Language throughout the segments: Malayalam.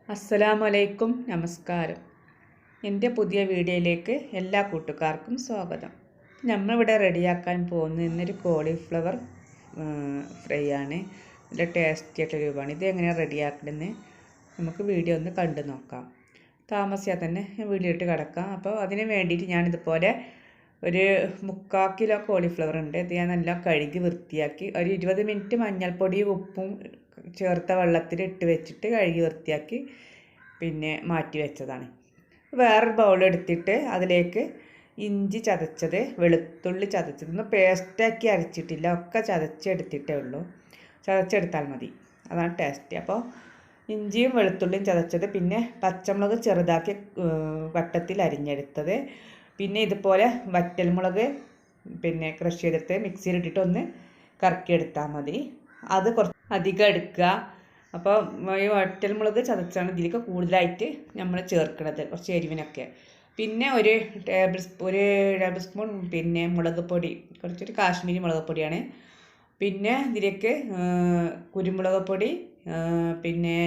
അസ്സലാമലൈക്കും, നമസ്കാരം. എൻ്റെ പുതിയ വീഡിയോയിലേക്ക് എല്ലാ കൂട്ടുകാർക്കും സ്വാഗതം. നമ്മളിവിടെ റെഡിയാക്കാൻ പോകുന്ന ഇന്നൊരു കോളിഫ്ലവർ ഫ്രൈ ആണ്. നല്ല ടേസ്റ്റി ആയിട്ടുള്ള രൂപമാണ്. ഇത് എങ്ങനെയാണ് റെഡിയാക്കണമെന്ന് നമുക്ക് വീഡിയോ ഒന്ന് കണ്ടു നോക്കാം. താമസിയാതെ തന്നെ വീഡിയോ ഇട്ട് കിടക്കാം. അപ്പോൾ അതിന് വേണ്ടിയിട്ട് ഞാനിതുപോലെ ഒരു 3/4 കിലോ കോളിഫ്ലവർ ഉണ്ട്. ഇത് ഞാൻ നല്ല കഴുകി വൃത്തിയാക്കി ഒരു 20 മിനിറ്റ് മഞ്ഞൾപ്പൊടിയും ഉപ്പും ചേർത്ത വെള്ളത്തിൽ ഇട്ട് വെച്ചിട്ട് കഴുകി വൃത്തിയാക്കി പിന്നെ മാറ്റി വെച്ചതാണ്. വേറൊരു ബൗൾ എടുത്തിട്ട് അതിലേക്ക് ഇഞ്ചി ചതച്ചത്, വെളുത്തുള്ളി ചതച്ചത്, ഒന്നും പേസ്റ്റാക്കി അരച്ചിട്ടില്ല, ഒക്കെ ചതച്ചെടുത്തിട്ടേ ഉള്ളൂ. ചതച്ചെടുത്താൽ മതി, അതാണ് ടേസ്റ്റ്. അപ്പോൾ ഇഞ്ചിയും വെളുത്തുള്ളിയും ചതച്ചത്, പിന്നെ പച്ചമുളക് ചെറുതാക്കി വട്ടത്തിൽ അരിഞ്ഞെടുത്തത്, പിന്നെ ഇതുപോലെ വറ്റൽമുളക് പിന്നെ ക്രഷ് ചെയ്തിട്ട് മിക്സിയിലിട്ടിട്ട് ഒന്ന് കറക്കിയെടുത്താൽ മതി. അത് കുറച്ച് അധികം എടുക്കുക. അപ്പോൾ ഈ വറ്റൽമുളക് ചതച്ചാണ് ഇതിലേക്ക് കൂടുതലായിട്ട് നമ്മൾ ചേർക്കുന്നത്, കുറച്ച് എരിവിനൊക്കെ. പിന്നെ ഒരു ടേബിൾ സ്പൂൺ പിന്നെ മുളക് പൊടി, കുറച്ചൊരു കാശ്മീരി മുളക് പൊടിയാണ്. പിന്നെ ഇതിലേക്ക് കുരുമുളക് പൊടി, പിന്നെ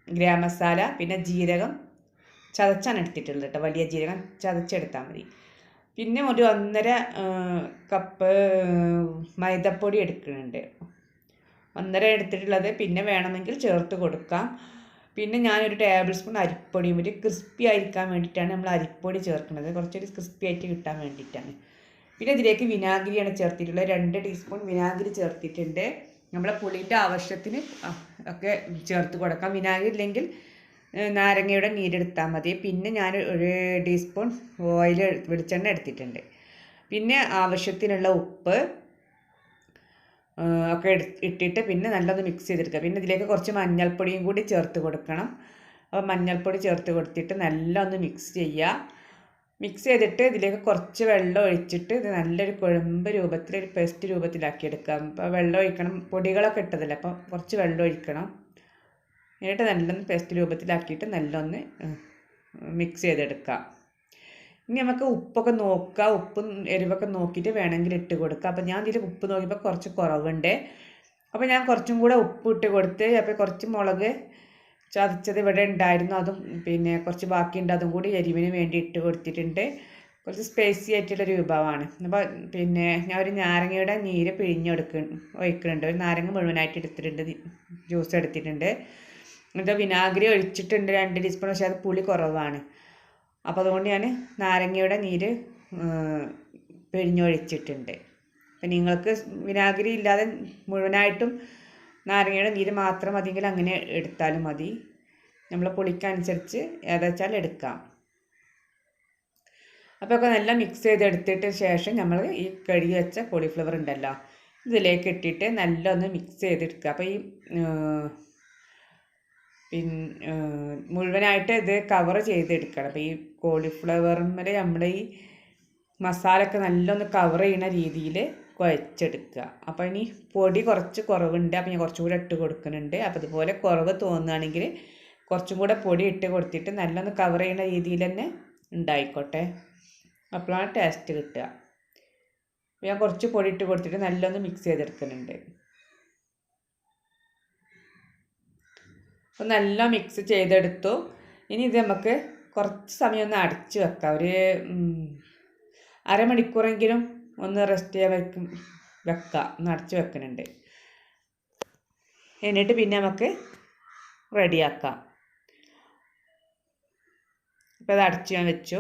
ഗ്രാം മസാല, പിന്നെ ജീരകം ചതച്ചാണ് എടുത്തിട്ടുള്ളത് കേട്ടോ, വലിയ ജീരകം ചതച്ചെടുത്താൽ മതി. പിന്നെ ഒരു 1.5 കപ്പ് മൈദപ്പൊടി എടുക്കുന്നുണ്ട്, 1.5 എടുത്തിട്ടുള്ളത്. പിന്നെ വേണമെങ്കിൽ ചേർത്ത് കൊടുക്കാം. പിന്നെ ഞാനൊരു ടേബിൾ സ്പൂൺ അരിപ്പൊടിയും, ഒരു ക്രിസ്പി ആയിരിക്കാൻ വേണ്ടിയിട്ടാണ് നമ്മൾ അരിപ്പൊടി ചേർക്കുന്നത്, കുറച്ചൊരു ക്രിസ്പി ആയിട്ട് കിട്ടാൻ വേണ്ടിയിട്ടാണ്. പിന്നെ ഇതിലേക്ക് വിനാഗിരിയാണ് ചേർത്തിട്ടുള്ളത്, 2 ടീസ്പൂൺ വിനാഗിരി ചേർത്തിട്ടുണ്ട്. നമ്മളെ പുളിൻ്റെ ആവശ്യത്തിന് ഒക്കെ ചേർത്ത് കൊടുക്കാം. വിനാഗിരി ഇല്ലെങ്കിൽ നാരങ്ങയുടെ നീരെടുത്താൽ മതി. പിന്നെ ഞാൻ 1 ടീസ്പൂൺ വെളിച്ചെണ്ണ എടുത്തിട്ടുണ്ട്. പിന്നെ ആവശ്യത്തിനുള്ള ഉപ്പ് ഒക്കെ ഇട്ടിട്ട് പിന്നെ നല്ലൊന്ന് മിക്സ് ചെയ്തെടുക്കുക. പിന്നെ ഇതിലേക്ക് കുറച്ച് മഞ്ഞൾപ്പൊടിയും കൂടി ചേർത്ത് കൊടുക്കണം. അപ്പോൾ മഞ്ഞൾപ്പൊടി ചേർത്ത് കൊടുത്തിട്ട് നല്ലൊന്ന് മിക്സ് ചെയ്യുക. മിക്സ് ചെയ്തിട്ട് ഇതിലേക്ക് കുറച്ച് വെള്ളം ഒഴിച്ചിട്ട് ഇത് നല്ലൊരു കുഴമ്പ് രൂപത്തിൽ, ഒരു പേസ്റ്റ് രൂപത്തിലാക്കി എടുക്കാം. അപ്പോൾ വെള്ളം ഒഴിക്കണം, പൊടികളൊക്കെ ഇട്ടതല്ലേ, അപ്പോൾ കുറച്ച് വെള്ളം ഒഴിക്കണം. എന്നിട്ട് നല്ലൊന്ന് പേസ്റ്റ് രൂപത്തിലാക്കിയിട്ട് നല്ലൊന്ന് മിക്സ് ചെയ്തെടുക്കാം. ഇനി നമുക്ക് ഉപ്പൊക്കെ നോക്കുക, ഉപ്പും എരിവൊക്കെ നോക്കിയിട്ട് വേണമെങ്കിൽ ഇട്ട് കൊടുക്കുക. അപ്പോൾ ഞാൻ ഇതിൽ ഉപ്പ് നോക്കിയപ്പോൾ കുറച്ച് കുറവുണ്ട്, അപ്പോൾ ഞാൻ കുറച്ചും കൂടെ ഉപ്പ് ഇട്ട് കൊടുത്ത്. അപ്പോൾ കുറച്ച് മുളക് ചതച്ചത് ഇവിടെ ഉണ്ടായിരുന്നു, അതും പിന്നെ കുറച്ച് ബാക്കിയുണ്ട്, അതും കൂടി എരിവിന് വേണ്ടി ഇട്ട് കൊടുത്തിട്ടുണ്ട്. കുറച്ച് സ്പൈസി ആയിട്ടുള്ള ഒരു വിഭവമാണ്. അപ്പോൾ പിന്നെ ഞാൻ ഒരു നാരങ്ങയുടെ നീര് ഒഴിക്കുന്നുണ്ട്. ഒരു നാരങ്ങ മുഴുവനായിട്ട് എടുത്തിട്ടുണ്ട്, ജ്യൂസ് എടുത്തിട്ടുണ്ട്. എന്നിട്ട് വിനാഗിരി ഒഴിച്ചിട്ടുണ്ട് 2 ടീസ്പൂൺ, പക്ഷേ അത് പുളി കുറവാണ്. അപ്പോൾ അതുകൊണ്ട് ഞാൻ നാരങ്ങയുടെ നീര് പിഴിഞ്ഞൊഴിച്ചിട്ടുണ്ട്. അപ്പം നിങ്ങൾക്ക് വിനാഗിരി ഇല്ലാതെ മുഴുവനായിട്ടും നാരങ്ങയുടെ നീര് മാത്രം മതിയെങ്കിൽ അങ്ങനെ എടുത്താലും മതി. നമ്മൾ പുളിക്കനുസരിച്ച് ഏതാ വെച്ചാൽ എടുക്കാം. അപ്പോൾ ഒക്കെ നല്ല മിക്സ് ചെയ്തെടുത്തിട്ട് ശേഷം നമ്മൾ ഈ കഴുകി വെച്ച കോളിഫ്ലവർ ഉണ്ടല്ലോ, ഇതിലേക്ക് ഇട്ടിട്ട് നല്ല ഒന്ന് മിക്സ് ചെയ്തെടുക്കുക. അപ്പോൾ ഈ മുഴുവനായിട്ട് ഇത് കവർ ചെയ്തെടുക്കണം. അപ്പോൾ ഈ കോളിഫ്ലവറിന്മേൽ നമ്മൾ ഈ മസാലയൊക്കെ നല്ലൊന്ന് കവർ ചെയ്യുന്ന രീതിയിൽ കുഴച്ചെടുക്കുക. അപ്പോൾ ഇനി പൊടി കുറച്ച് കുറവുണ്ട്, അപ്പോൾ ഞാൻ കുറച്ചും കൂടെ ഇട്ട് കൊടുക്കുന്നുണ്ട്. അപ്പോൾ ഇതുപോലെ കുറവ് തോന്നുകയാണെങ്കിൽ കുറച്ചും കൂടെ പൊടി ഇട്ട് കൊടുത്തിട്ട് നല്ലൊന്ന് കവർ ചെയ്യുന്ന രീതിയിൽ തന്നെ ഉണ്ടായിക്കോട്ടെ, അപ്പോഴാണ് ടേസ്റ്റ് കിട്ടുക. ഞാൻ കുറച്ച് പൊടി ഇട്ട് കൊടുത്തിട്ട് നല്ലൊന്ന് മിക്സ് ചെയ്തെടുക്കുന്നുണ്ട്. അപ്പോൾ നല്ല മിക്സ് ചെയ്തെടുത്തു. ഇനി ഇത് നമുക്ക് കുറച്ച് സമയം ഒന്ന് അടച്ച് വെക്കാം. ഒരു അരമണിക്കൂറെങ്കിലും ഒന്ന് റെസ്റ്റ് ചെയ്യാൻ വെക്കാം, ഒന്ന് അടച്ച് വെക്കുന്നുണ്ട്. എന്നിട്ട് പിന്നെ നമുക്ക് റെഡിയാക്കാം. അപ്പോൾ അത് അടച്ച് ഞാൻ വെച്ചു.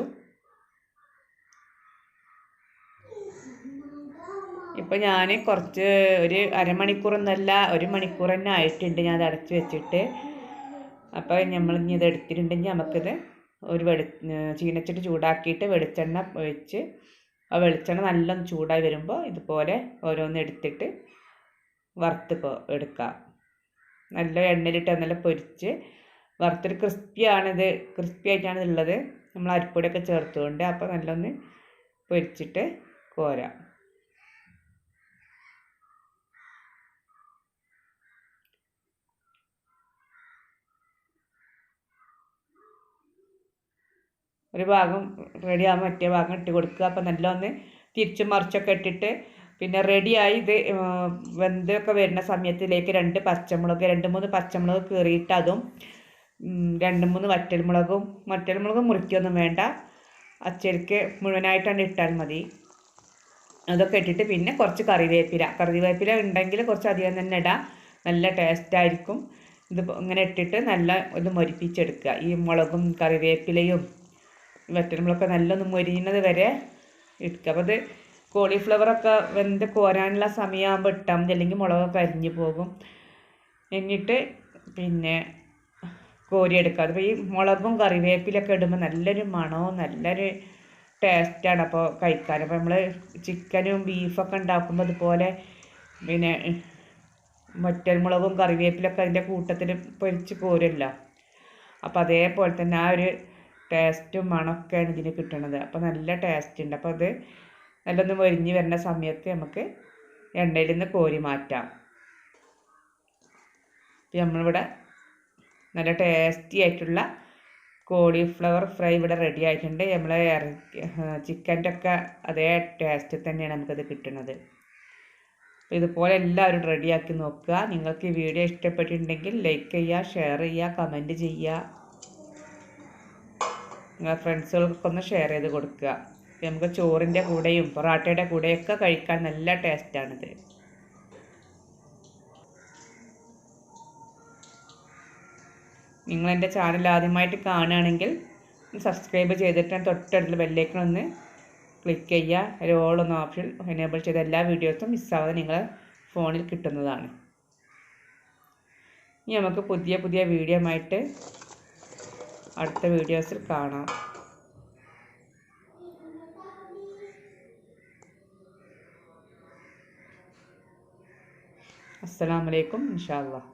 ഇപ്പോൾ ഞാൻ കുറച്ച് ഒരു അരമണിക്കൂറൊന്നല്ല, 1 മണിക്കൂർ തന്നെ ആയിട്ടുണ്ട് ഞാൻ അത് അടച്ച് വെച്ചിട്ട്. അപ്പോൾ നമ്മളിനി ഇത് എടുത്തിട്ടുണ്ടെങ്കിൽ നമുക്കിത് ഒരു ചീനച്ചട്ടി ചൂടാക്കിയിട്ട് വെളിച്ചെണ്ണ ഒഴിച്ച്, ആ വെളിച്ചെണ്ണ നല്ലോണം ചൂടായി വരുമ്പോൾ ഇതുപോലെ ഓരോന്ന് എടുത്തിട്ട് വറുത്ത് എടുക്കാം. നല്ല എണ്ണയിലിട്ട് നല്ല പൊരിച്ച് വറുത്തൊരു ക്രിസ്പി ആയിട്ടാണ് ഉള്ളത്, നമ്മൾ അരിപ്പൊടിയൊക്കെ ചേർത്തുകൊണ്ട്. അപ്പോൾ നല്ലൊന്ന് പൊരിച്ചിട്ട് കോരാം. ഒരു ഭാഗം റെഡി ആകുമ്പോൾ മറ്റേ ഭാഗം ഇട്ട് കൊടുക്കുക. അപ്പോൾ നല്ലൊന്ന് തിരിച്ചും മറിച്ചൊക്കെ ഇട്ടിട്ട് പിന്നെ റെഡിയായി ഇത് വെന്തൊക്കെ വരുന്ന സമയത്തിലേക്ക് 2 പച്ചമുളക് 2-3 പച്ചമുളക് കീറിയിട്ട് അതും 2-3 വറ്റൽമുളകും മുറിക്കൊന്നും വേണ്ട, അച്ചടിക്ക് മുഴുവനായിട്ടാണ് ഇട്ടാൽ മതി. അതൊക്കെ ഇട്ടിട്ട് പിന്നെ കുറച്ച് കറിവേപ്പില ഉണ്ടെങ്കിൽ കുറച്ച് അധികം തന്നെ ഇടാം, നല്ല ടേസ്റ്റായിരിക്കും. ഇത് ഇങ്ങനെ ഇട്ടിട്ട് നല്ല ഇത് മൊരിപ്പിച്ചെടുക്കുക. ഈ മുളകും കറിവേപ്പിലയും വറ്റൽമുളകൊക്കെ നല്ലൊന്ന് മൊരിയുന്നത് വരെ ഇടുക. അപ്പോൾ ഇത് കോളിഫ്ലവറൊക്കെ വെന്ത് കോരാനുള്ള സമയമാകുമ്പോൾ ഇട്ടാൽ മതി, അല്ലെങ്കിൽ മുളകൊക്കെ അരിഞ്ഞു പോകും. എന്നിട്ട് പിന്നെ കോരിയെടുക്കുക. അപ്പോൾ ഈ മുളകും കറിവേപ്പിലൊക്കെ ഇടുമ്പോൾ നല്ലൊരു മണവും നല്ലൊരു ടേസ്റ്റാണ് അപ്പോൾ കഴിക്കാൻ. അപ്പോൾ നമ്മൾ ചിക്കനും ബീഫൊക്കെ ഉണ്ടാക്കുമ്പോൾ അതുപോലെ പിന്നെ വറ്റൽമുളകും കറിവേപ്പിലൊക്കെ അതിൻ്റെ കൂട്ടത്തിൽ പൊരിച്ച് കോരുമല്ലോ, അപ്പോൾ അതേപോലെ തന്നെ ആ ഒരു ടേസ്റ്റും മണമൊക്കെയാണ് ഇതിന് കിട്ടുന്നത്. അപ്പോൾ നല്ല ടേസ്റ്റ് ഉണ്ട്. അപ്പോൾ അത് നല്ലൊന്ന് മൊരിഞ്ഞ് വരുന്ന സമയത്ത് നമുക്ക് എണ്ണയിൽ നിന്ന് കോരി മാറ്റാം. നമ്മളിവിടെ നല്ല ടേസ്റ്റി ആയിട്ടുള്ള കോളിഫ്ലവർ ഫ്രൈ ഇവിടെ റെഡി ആയിട്ടുണ്ട്. നമ്മൾ ചിക്കൻ്റെ ഒക്കെ അതേ ടേസ്റ്റ് തന്നെയാണ് നമുക്കത് കിട്ടുന്നത്. ഇതുപോലെ എല്ലാവരും റെഡിയാക്കി നോക്കുക. നിങ്ങൾക്ക് ഈ വീഡിയോ ഇഷ്ടപ്പെട്ടിട്ടുണ്ടെങ്കിൽ ലൈക്ക് ചെയ്യുക, ഷെയർ ചെയ്യുക, കമൻറ്റ് ചെയ്യുക, നിങ്ങളുടെ ഫ്രണ്ട്സുകൾക്കൊക്കെ ഒന്ന് ഷെയർ ചെയ്ത് കൊടുക്കുക. നമുക്ക് ചോറിൻ്റെ കൂടെയും പൊറാട്ടയുടെ കൂടെയൊക്കെ കഴിക്കാൻ നല്ല ടേസ്റ്റാണിത്. നിങ്ങളെൻ്റെ ചാനൽ ആദ്യമായിട്ട് കാണുകയാണെങ്കിൽ സബ്സ്ക്രൈബ് ചെയ്തിട്ട് തൊട്ടടുത്തുള്ള ബെല്ലൈക്കൺ ഒന്ന് ക്ലിക്ക് ചെയ്യുക. ഒരു ഓൾ എന്ന ഓപ്ഷൻ എനേബിൾ ചെയ്ത എല്ലാ വീഡിയോസും മിസ്സാവാതെ നിങ്ങളെ ഫോണിൽ കിട്ടുന്നതാണ്. ഇനി നമുക്ക് പുതിയ വീഡിയോ ആയിട്ട് അടുത്ത വീഡിയോസിൽ കാണാം. അസ്സലാമു അലൈക്കും ഇൻഷാ അല്ലാഹ്.